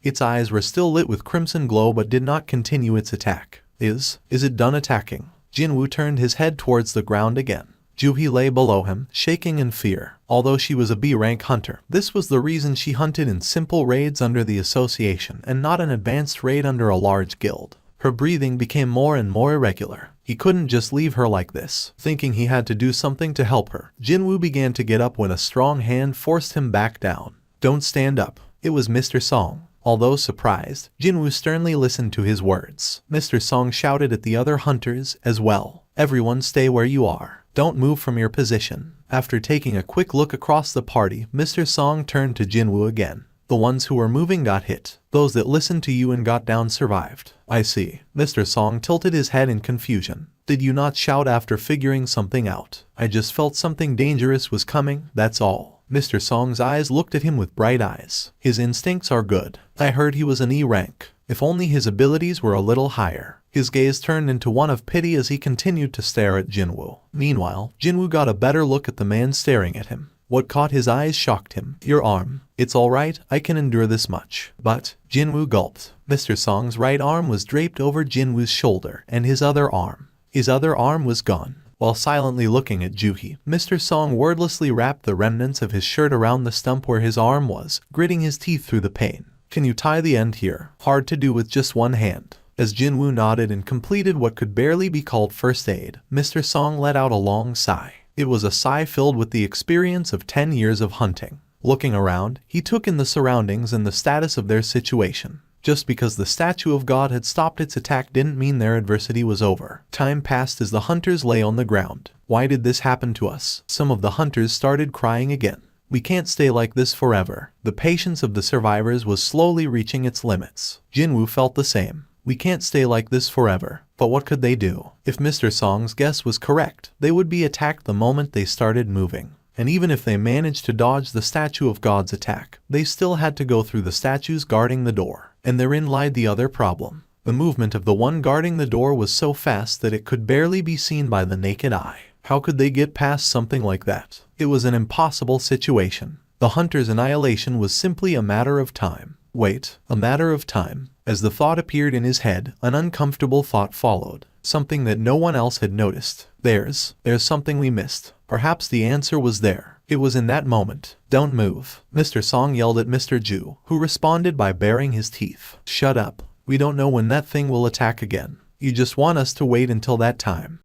Its eyes were still lit with crimson glow but did not continue its attack. Is it done attacking? Jinwoo turned his head towards the ground again. Juhi lay below him, shaking in fear. Although she was a B-rank hunter, this was the reason she hunted in simple raids under the association and not an advanced raid under a large guild. Her breathing became more and more irregular. He couldn't just leave her like this. Thinking he had to do something to help her, Jinwoo began to get up when a strong hand forced him back down. Don't stand up. It was Mr. Song. Although surprised, Jinwoo sternly listened to his words. Mr. Song shouted at the other hunters as well. Everyone stay where you are. Don't move from your position. After taking a quick look across the party, Mr. Song turned to Jinwoo again. The ones who were moving got hit. Those that listened to you and got down survived. I see. Mr. Song tilted his head in confusion. Did you not shout after figuring something out? I just felt something dangerous was coming, that's all. Mr. Song's eyes looked at him with bright eyes. His instincts are good. I heard he was an E rank. If only his abilities were a little higher. His gaze turned into one of pity as he continued to stare at Jinwoo. Meanwhile, Jinwoo got a better look at the man staring at him. What caught his eyes shocked him. Your arm. It's alright, I can endure this much. But, Jinwoo gulped. Mr. Song's right arm was draped over Jinwoo's shoulder, and his other arm was gone. While silently looking at Juhi, Mr. Song wordlessly wrapped the remnants of his shirt around the stump where his arm was, gritting his teeth through the pain. Can you tie the end here? Hard to do with just one hand. As Jinwoo nodded and completed what could barely be called first aid, Mr. Song let out a long sigh. It was a sigh filled with the experience of 10 years of hunting. Looking around, he took in the surroundings and the status of their situation. Just because the statue of God had stopped its attack didn't mean their adversity was over. Time passed as the hunters lay on the ground. Why did this happen to us? Some of the hunters started crying again. We can't stay like this forever. The patience of the survivors was slowly reaching its limits. Jinwoo felt the same. We can't stay like this forever. But what could they do? If Mr. Song's guess was correct, they would be attacked the moment they started moving. And even if they managed to dodge the statue of God's attack, they still had to go through the statues guarding the door. And therein lied the other problem. The movement of the one guarding the door was so fast that it could barely be seen by the naked eye. How could they get past something like that? It was an impossible situation. The hunter's annihilation was simply a matter of time. Wait, a matter of time. As the thought appeared in his head, an uncomfortable thought followed. Something that no one else had noticed. There's something we missed. Perhaps the answer was there. It was in that moment. Don't move. Mr. Song yelled at Mr. Ju, who responded by baring his teeth. Shut up. We don't know when that thing will attack again. You just want us to wait until that time.